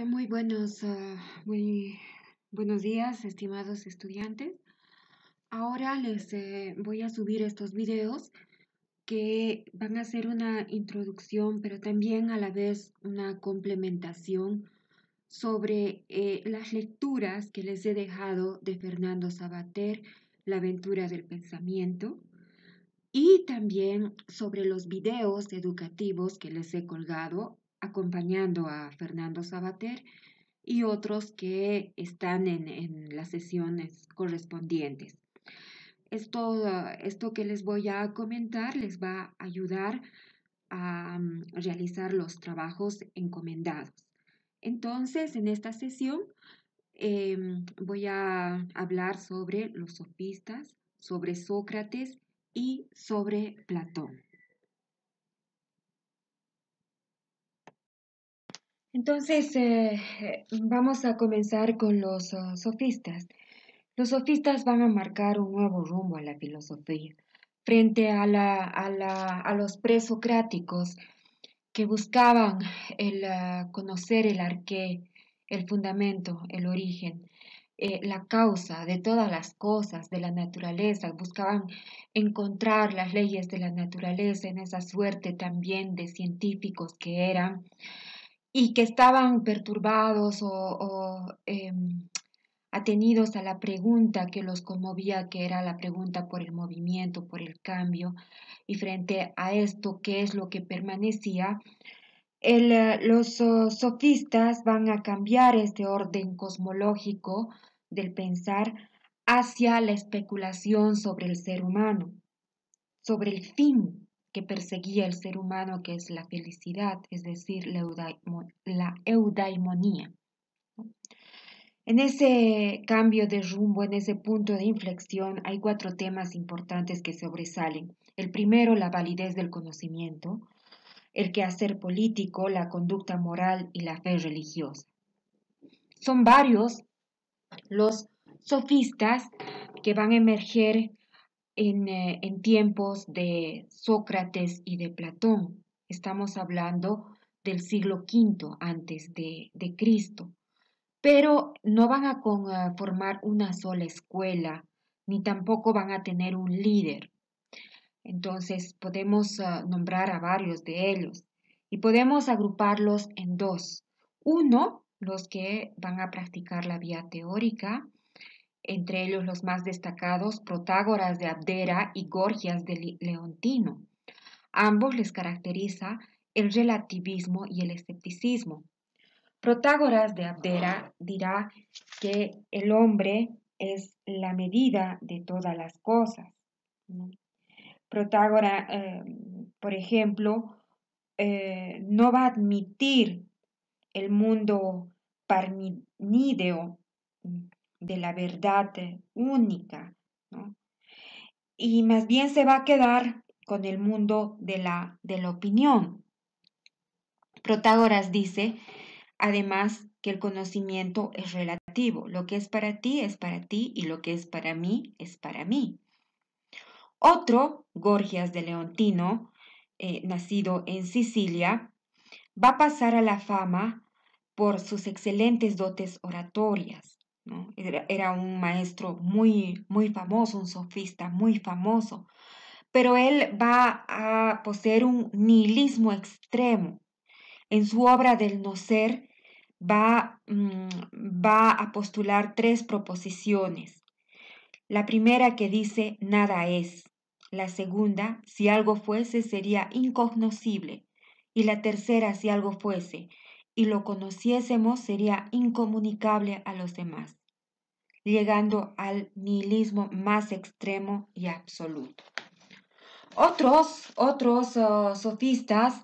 Muy buenos días, estimados estudiantes. Ahora les voy a subir estos videos que van a ser una introducción, pero también a la vez una complementación sobre las lecturas que les he dejado de Fernando Savater, La aventura del pensamiento, y también sobre los videos educativos que les he colgado acompañando a Fernando Savater y otros que están en las sesiones correspondientes. Esto que les voy a comentar les va a ayudar a realizar los trabajos encomendados. Entonces, en esta sesión voy a hablar sobre los sofistas, sobre Sócrates y sobre Platón. Entonces, vamos a comenzar con los sofistas. Los sofistas van a marcar un nuevo rumbo a la filosofía frente a los presocráticos que buscaban conocer el arqué, el fundamento, el origen, la causa de todas las cosas de la naturaleza, buscaban encontrar las leyes de la naturaleza en esa suerte también de científicos que eran y que estaban perturbados o atenidos a la pregunta que los conmovía, que era la pregunta por el movimiento, por el cambio, y frente a esto, ¿qué es lo que permanecía? Los sofistas van a cambiar este orden cosmológico del pensar hacia la especulación sobre el ser humano, sobre el fin que perseguía el ser humano, que es la felicidad, es decir, la eudaimonía. En ese cambio de rumbo, en ese punto de inflexión, hay cuatro temas importantes que sobresalen. El primero, la validez del conocimiento, el quehacer político, la conducta moral y la fe religiosa. Son varios los sofistas que van a emerger en tiempos de Sócrates y de Platón. Estamos hablando del siglo V antes de Cristo, pero no van a formar una sola escuela, ni tampoco van a tener un líder. Entonces podemos nombrar a varios de ellos y podemos agruparlos en dos. Uno, los que van a practicar la vía teórica, entre ellos los más destacados, Protágoras de Abdera y Gorgias de Leontino. Ambos les caracteriza el relativismo y el escepticismo. Protágoras de Abdera dirá que el hombre es la medida de todas las cosas, ¿no? Protágora, por ejemplo, no va a admitir el mundo parmenídeo de la verdad única, ¿no? Y más bien se va a quedar con el mundo de la opinión. Protágoras dice, además, que el conocimiento es relativo. Lo que es para ti y lo que es para mí es para mí. Otro, Gorgias de Leontino, nacido en Sicilia, va a pasar a la fama por sus excelentes dotes oratorias, ¿no? Era un maestro muy famoso, un sofista muy famoso, pero él va a poseer un nihilismo extremo. En su obra del no ser va a postular tres proposiciones. La primera que dice nada es. La segunda, si algo fuese, sería incognoscible. Y la tercera, si algo fuese y lo conociésemos, sería incomunicable a los demás, llegando al nihilismo más extremo y absoluto. Otros sofistas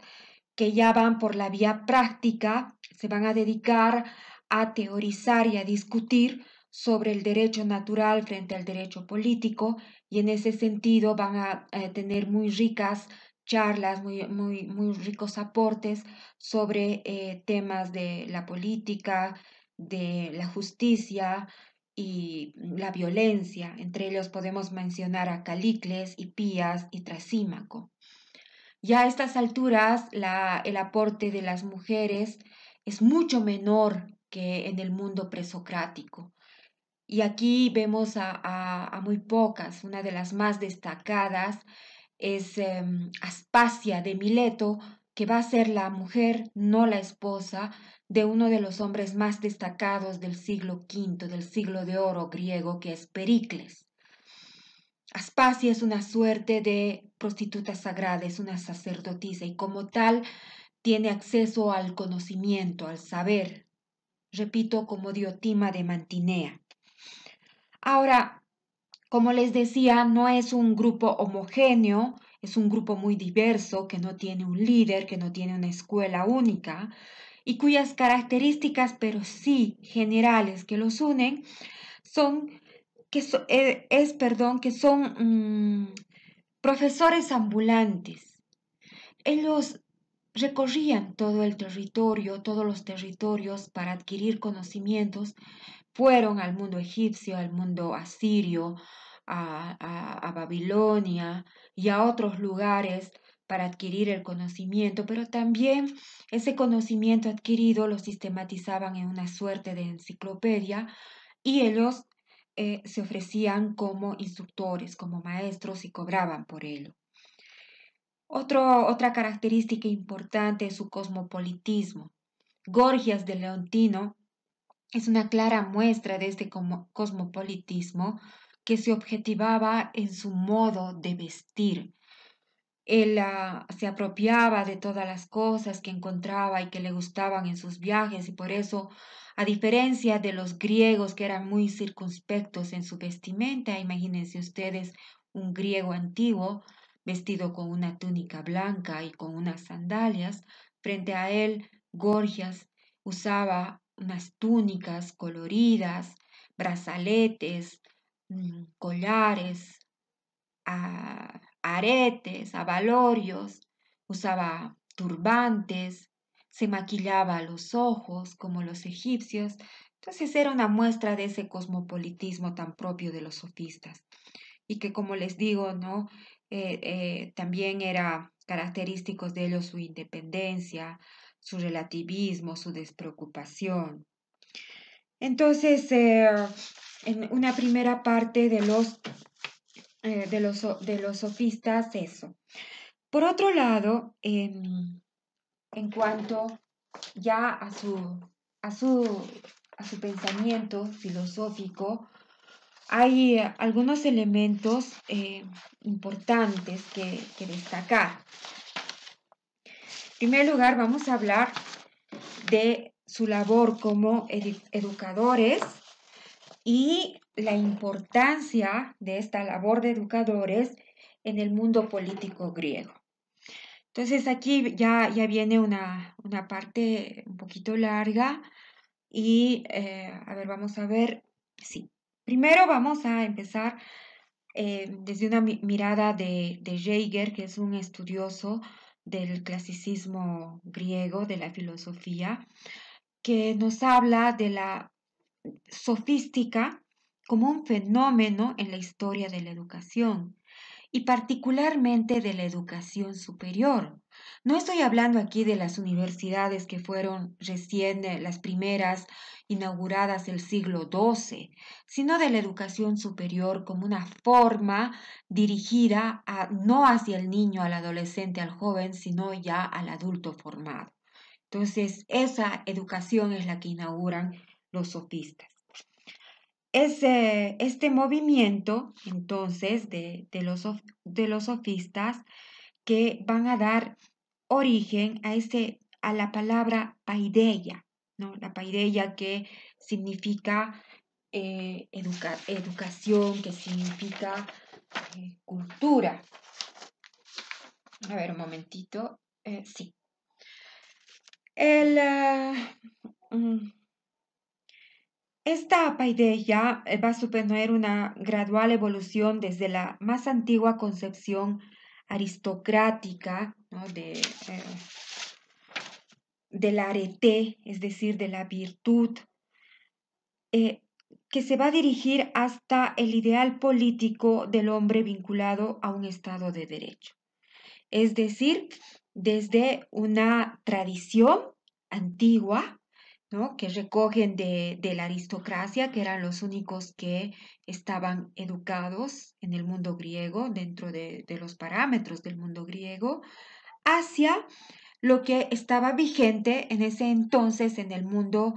que ya van por la vía práctica se van a dedicar a teorizar y a discutir sobre el derecho natural frente al derecho político y en ese sentido van a tener muy ricas charlas, muy ricos aportes sobre temas de la política, de la justicia y la violencia. Entre ellos podemos mencionar a Calicles, Hipías y Trasímaco. Ya a estas alturas, el aporte de las mujeres es mucho menor que en el mundo presocrático. Y aquí vemos a muy pocas. Una de las más destacadas es Aspasia de Mileto, que va a ser la mujer, no la esposa, de uno de los hombres más destacados del siglo V, del siglo de oro griego, que es Pericles. Aspasia es una suerte de prostituta sagrada, es una sacerdotisa y como tal tiene acceso al conocimiento, al saber, repito, como Diotima de Mantinea. Ahora, como les decía, no es un grupo homogéneo, es un grupo muy diverso que no tiene un líder, que no tiene una escuela única y cuyas características, pero sí generales que los unen, son que son profesores ambulantes. Ellos recorrían todo el territorio, todos los territorios para adquirir conocimientos. Fueron al mundo egipcio, al mundo asirio, a Babilonia y a otros lugares para adquirir el conocimiento, pero también ese conocimiento adquirido lo sistematizaban en una suerte de enciclopedia y ellos se ofrecían como instructores, como maestros y cobraban por ello. Otra característica importante es su cosmopolitismo. Gorgias de Leontino es una clara muestra de este cosmopolitismo que se objetivaba en su modo de vestir. Él se apropiaba de todas las cosas que encontraba y que le gustaban en sus viajes y por eso, a diferencia de los griegos que eran muy circunspectos en su vestimenta, imagínense ustedes un griego antiguo vestido con una túnica blanca y con unas sandalias, frente a él Gorgias usaba unas túnicas coloridas, brazaletes, collares, aretes, abalorios, usaba turbantes, se maquillaba los ojos como los egipcios. Entonces era una muestra de ese cosmopolitismo tan propio de los sofistas y que como les digo, ¿no? También era característicos de ellos su independencia, su relativismo, su despreocupación. Entonces, en una primera parte de los sofistas, eso. Por otro lado, en cuanto ya a su, a su pensamiento filosófico, hay algunos elementos importantes que destacar. En primer lugar, vamos a hablar de su labor como educadores y la importancia de esta labor de educadores en el mundo político griego. Entonces aquí ya viene una parte un poquito larga y a ver, vamos a ver, sí. Primero vamos a empezar desde una mirada de Jaeger, que es un estudioso del clasicismo griego, de la filosofía, que nos habla de la sofística como un fenómeno en la historia de la educación y particularmente de la educación superior. No estoy hablando aquí de las universidades que fueron recién las primeras inauguradas el siglo XII, sino de la educación superior como una forma dirigida no hacia el niño, al adolescente, al joven, sino ya al adulto formado. Entonces, esa educación es la que inauguran los sofistas. Este movimiento, entonces, de los sofistas que van a dar origen a la palabra paideia, ¿no? La paideia que significa educación, que significa cultura. A ver, un momentito. Sí. Esta paideia va a suponer una gradual evolución desde la más antigua concepción aristocrática, ¿no? Del arete, es decir, de la virtud, eh, que se va a dirigir hasta el ideal político del hombre vinculado a un Estado de Derecho. Es decir, desde una tradición antigua, ¿no? Que recogen de la aristocracia, que eran los únicos que estaban educados en el mundo griego, dentro de los parámetros del mundo griego, hacia lo que estaba vigente en ese entonces en el mundo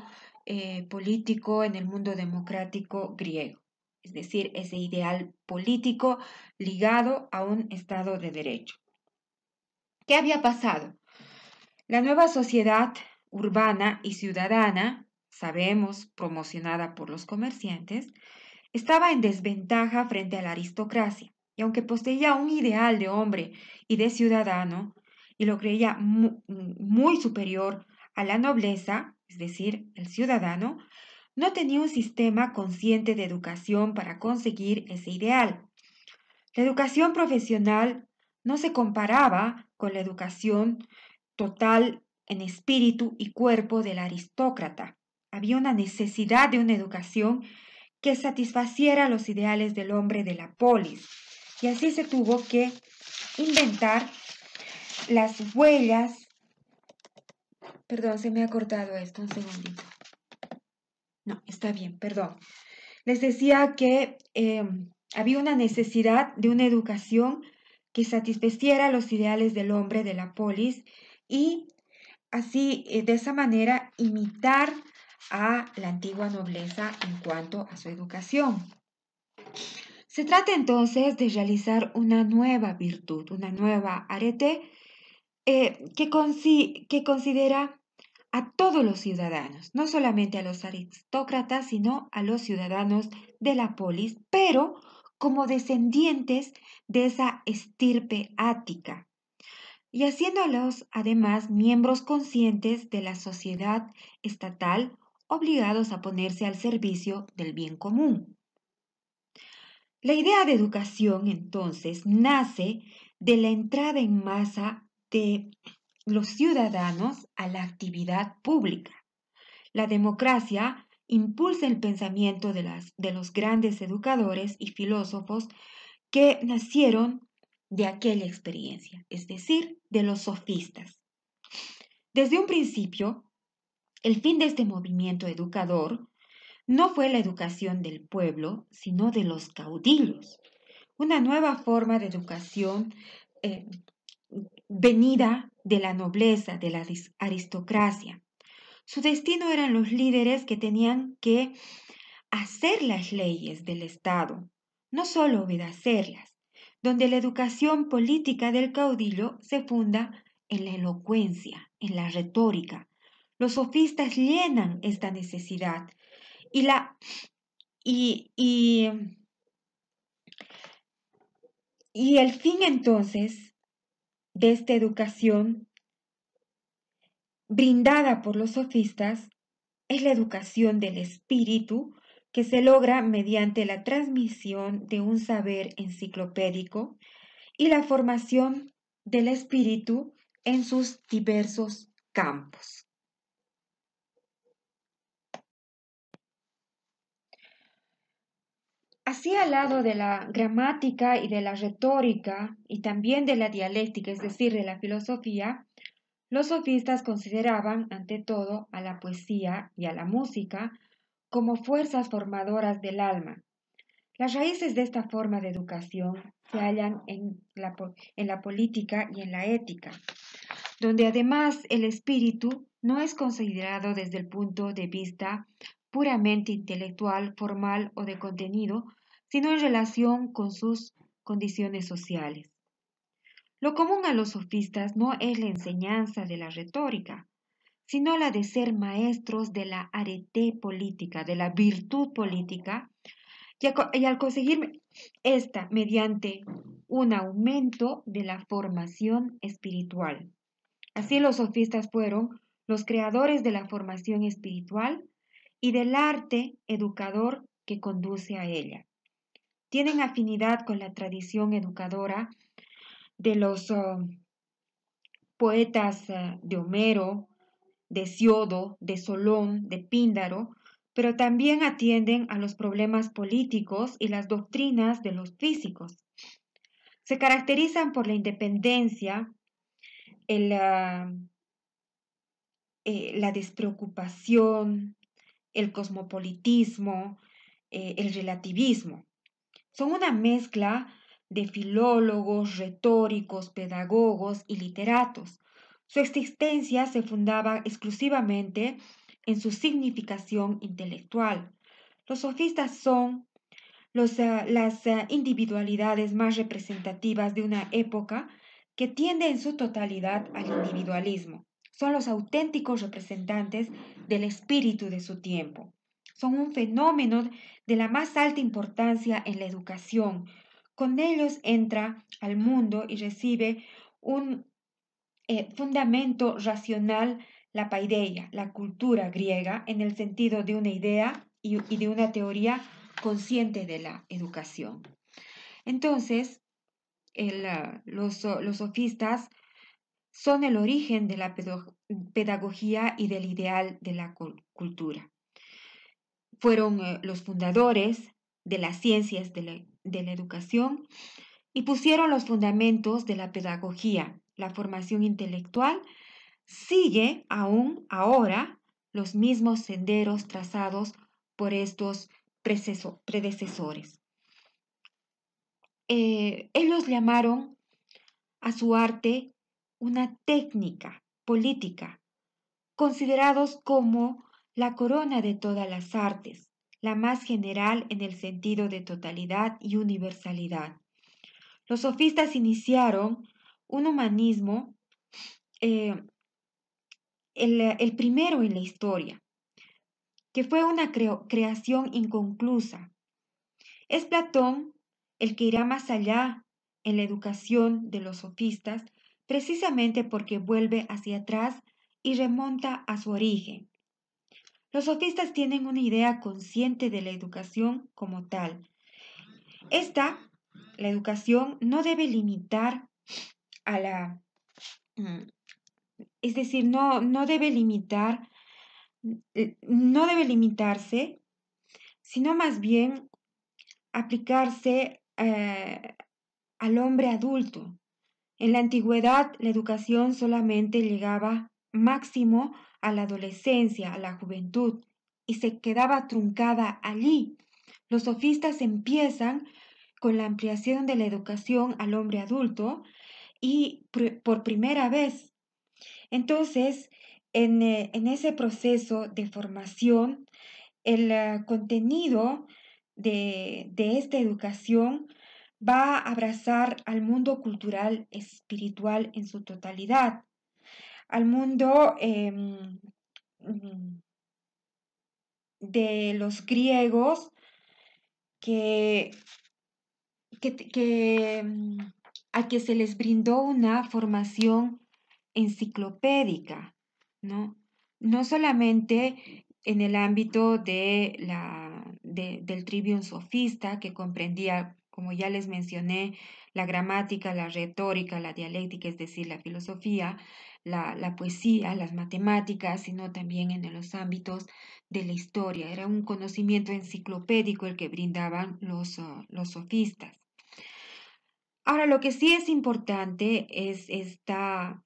político, en el mundo democrático griego. Es decir, ese ideal político ligado a un Estado de Derecho. ¿Qué había pasado? La nueva sociedad urbana y ciudadana, sabemos, promocionada por los comerciantes, estaba en desventaja frente a la aristocracia, y aunque poseía un ideal de hombre y de ciudadano, y lo creía muy superior a la nobleza, es decir, el ciudadano, no tenía un sistema consciente de educación para conseguir ese ideal. La educación profesional no se comparaba con la educación total en espíritu y cuerpo del aristócrata. Había una necesidad de una educación que satisfaciera los ideales del hombre de la polis. Y así se tuvo que inventar las huellas. Perdón, se me ha cortado esto, un segundito. No, está bien, perdón. Les decía que había una necesidad de una educación que satisfaciera los ideales del hombre de la polis y así, de esa manera, imitar a la antigua nobleza en cuanto a su educación. Se trata entonces de realizar una nueva virtud, una nueva arete que considera a todos los ciudadanos, no solamente a los aristócratas, sino a los ciudadanos de la polis, pero como descendientes de esa estirpe ática, y haciéndolos además miembros conscientes de la sociedad estatal, obligados a ponerse al servicio del bien común. La idea de educación, entonces, nace de la entrada en masa de los ciudadanos a la actividad pública. La democracia impulsa el pensamiento de los grandes educadores y filósofos que nacieron de aquella experiencia, es decir, de los sofistas. Desde un principio, el fin de este movimiento educador no fue la educación del pueblo, sino de los caudillos, una nueva forma de educación eh, venida de la nobleza, de la aristocracia. Su destino eran los líderes que tenían que hacer las leyes del Estado, no solo obedecerlas, donde la educación política del caudillo se funda en la elocuencia, en la retórica. Los sofistas llenan esta necesidad y la y, y, y el fin entonces de esta educación brindada por los sofistas es la educación del espíritu que se logra mediante la transmisión de un saber enciclopédico y la formación del espíritu en sus diversos campos. Así al lado de la gramática y de la retórica y también de la dialéctica, es decir, de la filosofía, los sofistas consideraban ante todo a la poesía y a la música como fuerzas formadoras del alma. Las raíces de esta forma de educación se hallan en la política y en la ética, donde además el espíritu no es considerado desde el punto de vista puramente intelectual, formal o de contenido, sino en relación con sus condiciones sociales. Lo común a los sofistas no es la enseñanza de la retórica, sino la de ser maestros de la arete política, de la virtud política, y al conseguir esta mediante un aumento de la formación espiritual. Así los sofistas fueron los creadores de la formación espiritual y del arte educador que conduce a ella. Tienen afinidad con la tradición educadora de los poetas de Homero, de Siodo, de Solón, de Píndaro, pero también atienden a los problemas políticos y las doctrinas de los físicos. Se caracterizan por la independencia, el la despreocupación, el cosmopolitismo, el relativismo. Son una mezcla de filólogos, retóricos, pedagogos y literatos. Su existencia se fundaba exclusivamente en su significación intelectual. Los sofistas son las individualidades más representativas de una época que tiende en su totalidad al individualismo. Son los auténticos representantes del espíritu de su tiempo. Son un fenómeno de la más alta importancia en la educación. Con ellos entra al mundo y recibe un fundamento racional la paideia, la cultura griega, en el sentido de una idea y de una teoría consciente de la educación. Entonces, los sofistas son el origen de la pedagogía y del ideal de la cultura. Fueron los fundadores de las ciencias de la educación y pusieron los fundamentos de la pedagogía. La formación intelectual sigue aún ahora los mismos senderos trazados por estos predecesores. Ellos llamaron a su arte una técnica política, considerados como la corona de todas las artes, la más general en el sentido de totalidad y universalidad. Los sofistas iniciaron un humanismo, el primero en la historia, que fue una creación inconclusa. Es Platón el que irá más allá en la educación de los sofistas, precisamente porque vuelve hacia atrás y remonta a su origen. Los sofistas tienen una idea consciente de la educación como tal. La educación, no debe limitar a la... Es decir, no debe limitarse, sino más bien aplicarse al hombre adulto. En la antigüedad, la educación solamente llegaba máximo a la adolescencia, a la juventud, y se quedaba truncada allí. Los sofistas empiezan con la ampliación de la educación al hombre adulto y por primera vez. Entonces, en ese proceso de formación, el contenido de esta educación va a abrazar al mundo cultural espiritual en su totalidad, al mundo de los griegos que, a que se les brindó una formación enciclopédica, ¿no? No solamente en el ámbito del trivium sofista, que comprendía, como ya les mencioné, la gramática, la retórica, la dialéctica, es decir, la filosofía, la poesía, las matemáticas, sino también en los ámbitos de la historia. Era un conocimiento enciclopédico el que brindaban los sofistas. Ahora, lo que sí es importante es esta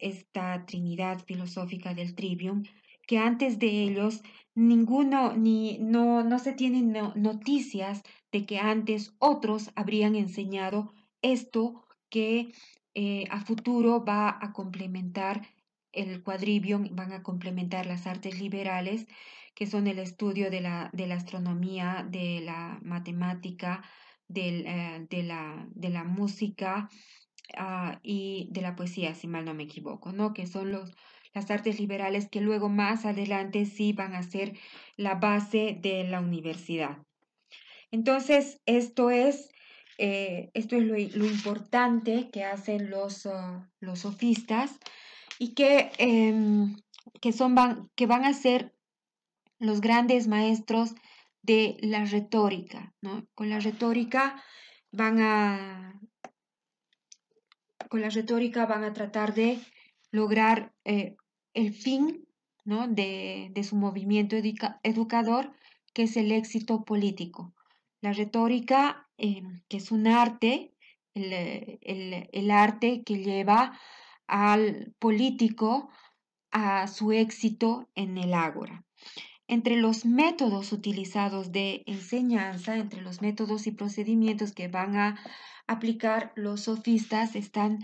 trinidad filosófica del trivium, que antes de ellos no se tienen noticias de que antes otros habrían enseñado esto que a futuro va a complementar el quadrivium, van a complementar las artes liberales, que son el estudio de la astronomía, de la matemática, de la música y de la poesía, si mal no me equivoco, ¿no? Que son las artes liberales que luego más adelante sí van a ser la base de la universidad. Entonces, esto es lo importante que hacen los sofistas y que van a ser los grandes maestros de la retórica, ¿no? Con la retórica van a tratar de lograr el fin, ¿no? de su movimiento educador, que es el éxito político. La retórica, que es un arte, el arte que lleva al político a su éxito en el ágora. Entre los métodos utilizados de enseñanza, entre los métodos y procedimientos que van a aplicar los sofistas están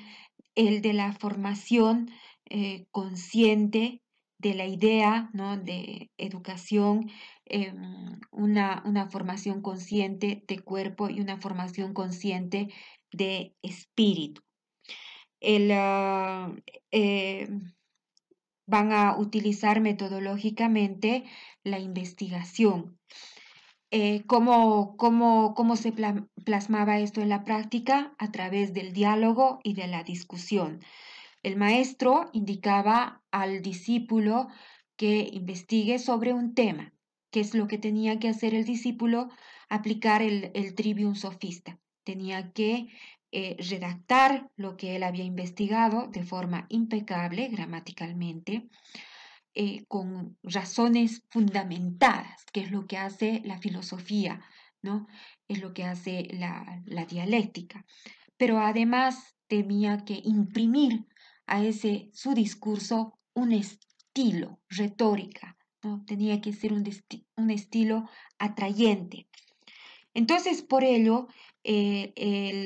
el de la formación consciente de la idea, ¿no? De educación, una formación consciente de cuerpo y una formación consciente de espíritu. El, eh, Van a utilizar metodológicamente la investigación. ¿Cómo se plasmaba esto en la práctica? A través del diálogo y de la discusión. El maestro indicaba al discípulo que investigue sobre un tema. ¿Qué es lo que tenía que hacer el discípulo? Aplicar el trivium sofista. Tenía que redactar lo que él había investigado de forma impecable gramaticalmente, con razones fundamentadas, que es lo que hace la filosofía, ¿no? Es lo que hace la dialéctica. Pero además tenía que imprimir a ese su discurso un estilo, retórica, ¿no? Tenía que ser un estilo atrayente. Entonces, por ello, el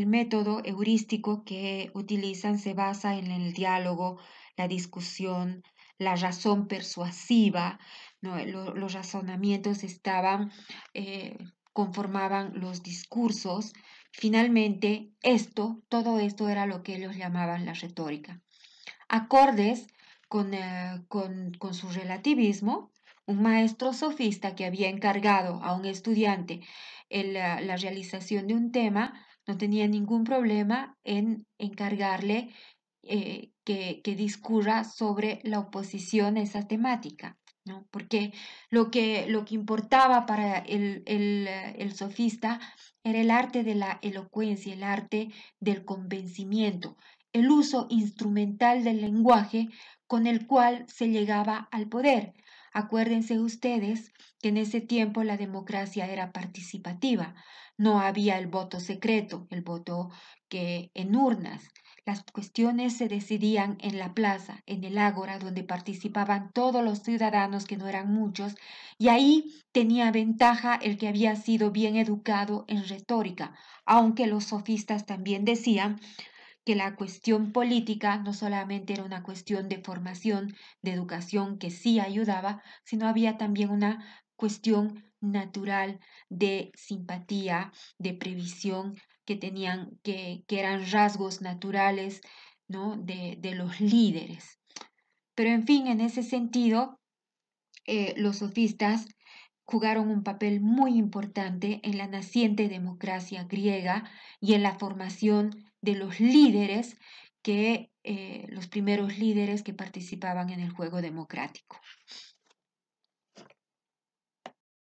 método heurístico que utilizan se basa en el diálogo, la discusión, la razón persuasiva, ¿no? Los razonamientos conformaban los discursos. Finalmente, todo esto era lo que ellos llamaban la retórica. Acordes con su relativismo, un maestro sofista que había encargado a un estudiante la realización de un tema no tenía ningún problema en encargarle que discurra sobre la oposición a esa temática, ¿no? Porque lo que importaba para el sofista era el arte de la elocuencia, el arte del convencimiento, el uso instrumental del lenguaje con el cual se llegaba al poder. Acuérdense ustedes que en ese tiempo la democracia era participativa, no había el voto secreto, el voto que en urnas. Las cuestiones se decidían en la plaza, en el ágora, donde participaban todos los ciudadanos, que no eran muchos, y ahí tenía ventaja el que había sido bien educado en retórica, aunque los sofistas también decían que la cuestión política no solamente era una cuestión de formación, de educación que sí ayudaba, sino había también una cuestión natural de simpatía, de previsión que eran rasgos naturales, ¿no? de los líderes. Pero en fin, en ese sentido, los sofistas jugaron un papel muy importante en la naciente democracia griega y en la formación de los primeros líderes que participaban en el juego democrático.